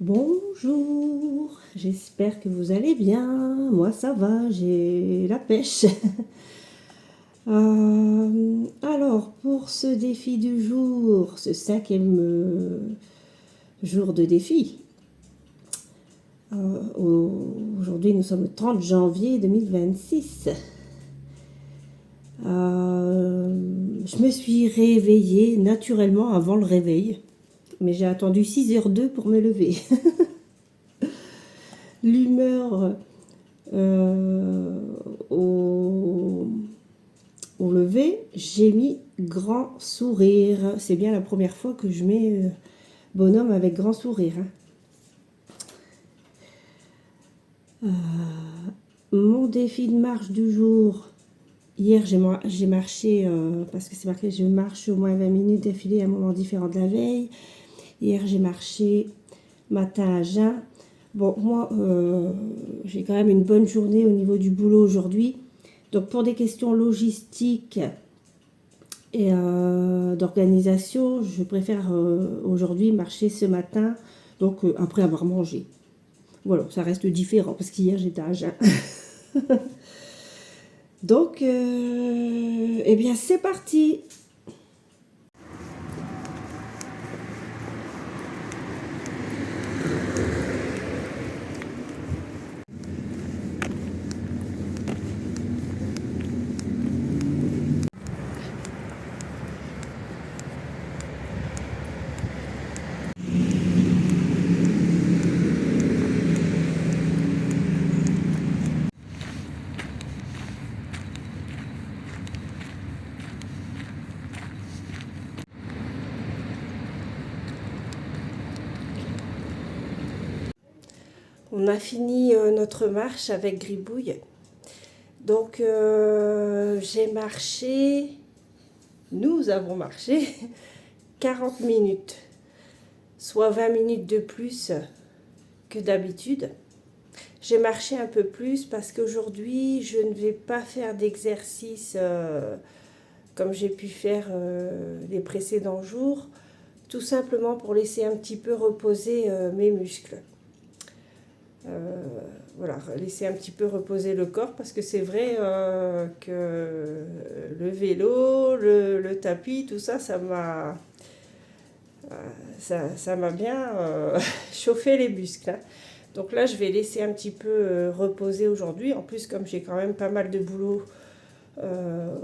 Bonjour, j'espère que vous allez bien. Moi ça va, j'ai la pêche. Alors pour ce défi du jour, ce cinquième jour de défi, aujourd'hui nous sommes le 30 janvier 2026. Je me suis réveillée naturellement avant le réveil, mais j'ai attendu 6h02 pour me lever. L'humeur au lever, j'ai mis grand sourire. C'est bien la première fois que je mets bonhomme avec grand sourire. Mon défi de marche du jour. Hier, j'ai marché, parce que c'est marqué, je marche au moins 20 minutes d'affilée à un moment différent de la veille. Hier, j'ai marché matin à jeun. Bon, moi, j'ai quand même une bonne journée au niveau du boulot aujourd'hui. Donc, pour des questions logistiques et d'organisation, je préfère aujourd'hui marcher ce matin, donc après avoir mangé. Voilà, ça reste différent, parce qu'hier, j'étais à jeun. Donc, eh bien, c'est parti. On a fini notre marche avec Gribouille. Donc, nous avons marché 40 minutes, soit 20 minutes de plus que d'habitude. J'ai marché un peu plus parce qu'aujourd'hui, je ne vais pas faire d'exercice comme j'ai pu faire les précédents jours, tout simplement pour laisser un petit peu reposer mes muscles. Voilà, laisser un petit peu reposer le corps parce que c'est vrai que le vélo, le tapis, tout ça, ça m'a bien chauffé les muscles. Hein. Donc là, je vais laisser un petit peu reposer aujourd'hui. En plus, comme j'ai quand même pas mal de boulot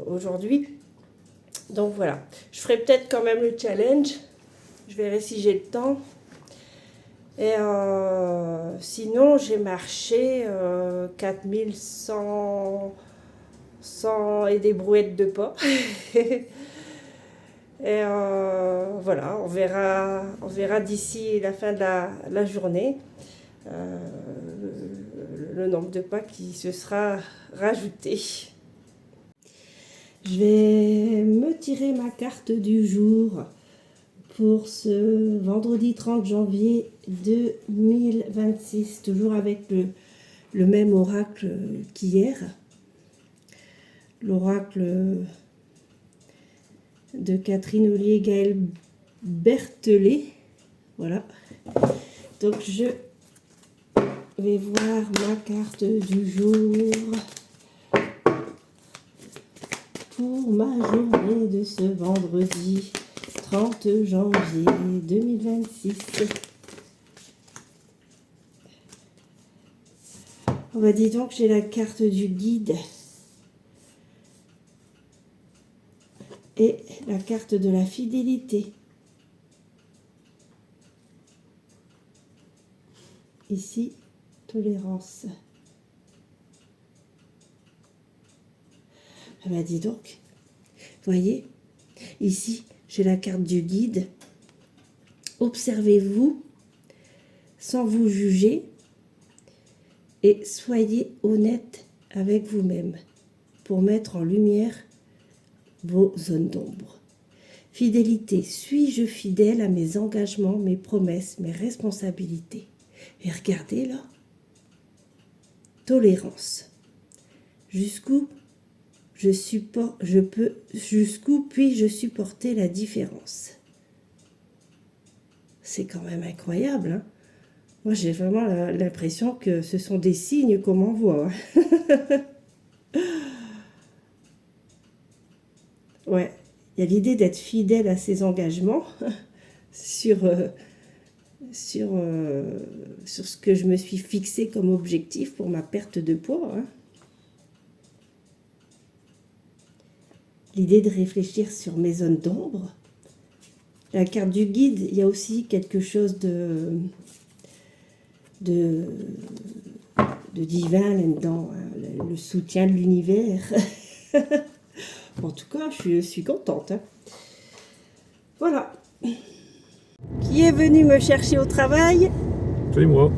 aujourd'hui. Donc voilà, je ferai peut-être quand même le challenge. Je verrai si j'ai le temps. Et sinon, j'ai marché 4100 et des brouettes de pas. Et voilà, on verra d'ici la fin de la journée le nombre de pas qui se sera rajouté. Je vais me tirer ma carte du jour pour ce vendredi 30 janvier 2026, toujours avec le même oracle qu'hier. L'oracle de Catherine Ollier-Gaël Berthelet. Voilà. Donc je vais voir ma carte du jour pour ma journée de ce vendredi 30 janvier 2026. On va dire donc j'ai la carte du guide et la carte de la fidélité. Ici, tolérance. Ah bah dis donc, voyez, ici j'ai la carte du guide. Observez-vous sans vous juger et soyez honnête avec vous-même pour mettre en lumière vos zones d'ombre. Fidélité, suis-je fidèle à mes engagements, mes promesses, mes responsabilités? Et regardez là, tolérance. Jusqu'où puis-je supporter la différence? C'est quand même incroyable, hein? Moi, j'ai vraiment l'impression que ce sont des signes qu'on m'envoie. Ouais, il y a l'idée d'être fidèle à ses engagements sur, sur ce que je me suis fixé comme objectif pour ma perte de poids. Hein. L'idée de réfléchir sur mes zones d'ombre. La carte du guide, il y a aussi quelque chose de divin là-dedans, hein, le soutien de l'univers. En tout cas, je suis contente. Hein. Voilà. Qui est venu me chercher au travail? C'est moi.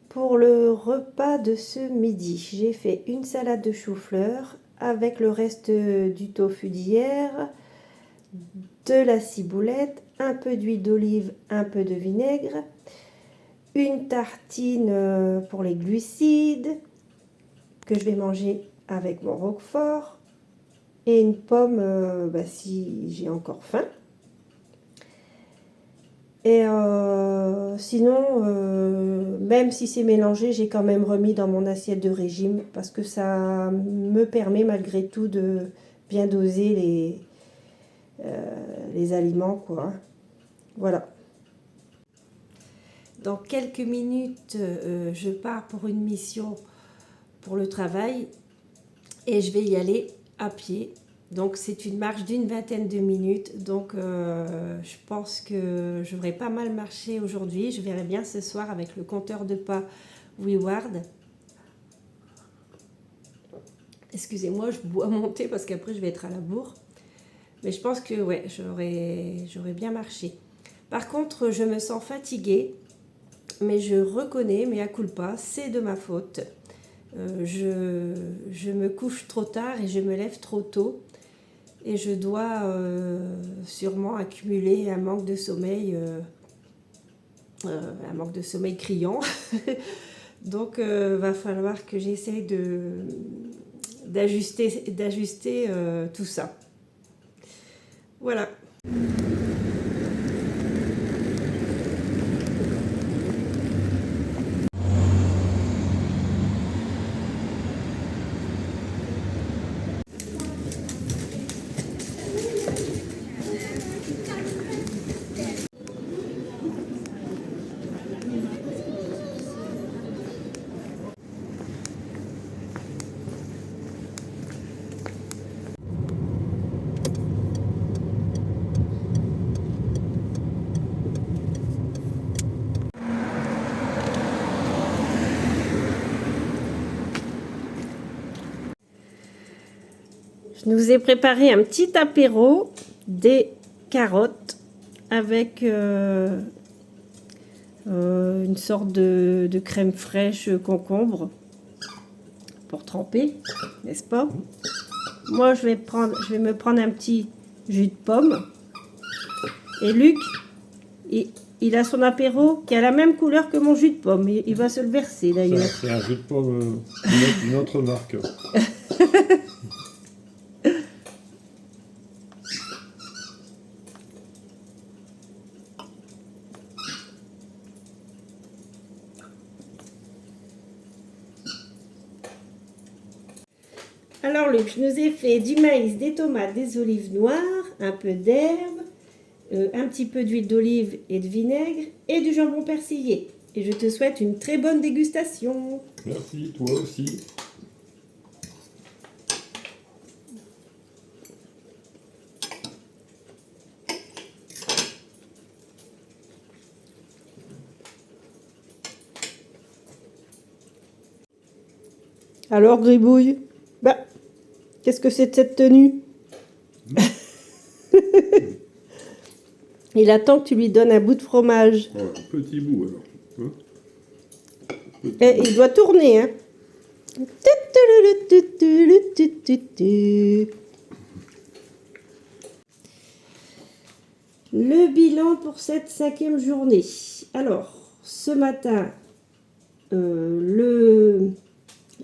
Pour le repas de ce midi, j'ai fait une salade de chou-fleur avec le reste du tofu d'hier, de la ciboulette, un peu d'huile d'olive, un peu de vinaigre, une tartine pour les glucides que je vais manger avec mon roquefort et une pomme si j'ai encore faim. Et sinon, même si c'est mélangé, j'ai quand même remis dans mon assiette de régime parce que ça me permet malgré tout de bien doser les aliments, quoi. Voilà. Dans quelques minutes, je pars pour une mission pour le travail et je vais y aller à pied. Donc c'est une marche d'une vingtaine de minutes, donc je pense que je devrais pas mal marcher aujourd'hui. Je verrai bien ce soir avec le compteur de pas WeWard. Excusez-moi, je bois mon thé parce qu'après je vais être à la bourre. Mais je pense que ouais, j'aurais bien marché. Par contre, je me sens fatiguée, mais je reconnais, mais à culpa, c'est de ma faute. Je me couche trop tard et je me lève trop tôt. Et je dois sûrement accumuler un manque de sommeil criant. Donc, va falloir que j'essaye d'ajuster tout ça. Voilà. Je nous ai préparé un petit apéro, des carottes avec une sorte de crème fraîche concombre pour tremper, n'est-ce pas? Moi, je vais me prendre un petit jus de pomme. Et Luc, il a son apéro qui a la même couleur que mon jus de pomme. Il va se le verser d'ailleurs. C'est un jus de pomme d'une autre marque. Alors Luc, je nous ai fait du maïs, des tomates, des olives noires, un peu d'herbe, un petit peu d'huile d'olive et de vinaigre et du jambon persillé. Et je te souhaite une très bonne dégustation. Merci, toi aussi. Alors Gribouille, qu'est-ce que c'est de cette tenue? Il attend que tu lui donnes un bout de fromage. Voilà, petit bout alors. Hein, Et il doit tourner, hein. Le bilan pour cette 5e journée. Alors, ce matin, le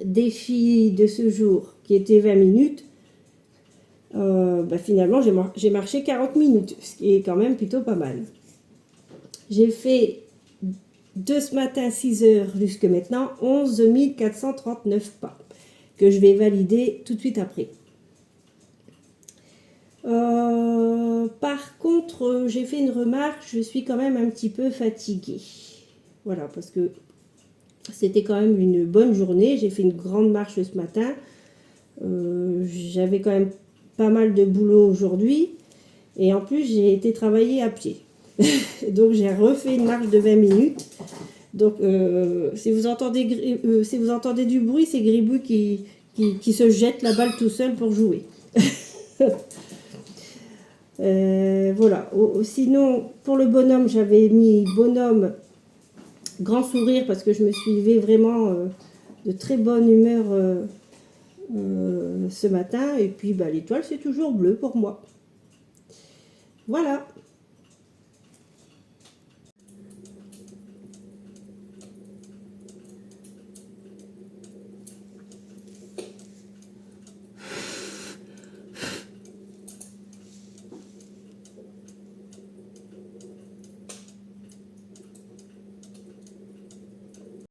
défi de ce jour qui était 20 minutes, finalement j'ai marché 40 minutes, ce qui est quand même plutôt pas mal. J'ai fait de ce matin 6 heures jusqu'à maintenant 11 439 pas que je vais valider tout de suite après. Par contre, j'ai fait une remarque, je suis quand même un petit peu fatiguée. Voilà, parce que c'était quand même une bonne journée. J'ai fait une grande marche ce matin. J'avais quand même pas mal de boulot aujourd'hui. Et en plus, j'ai été travailler à pied. Donc, j'ai refait une marche de 20 minutes. Donc, si vous entendez du bruit, c'est Gribouille qui se jette la balle tout seul pour jouer. Voilà. Sinon, pour le bonhomme, j'avais mis bonhomme grand sourire parce que je me suis levée vraiment de très bonne humeur ce matin. Et puis, l'étoile, c'est toujours bleu pour moi. Voilà.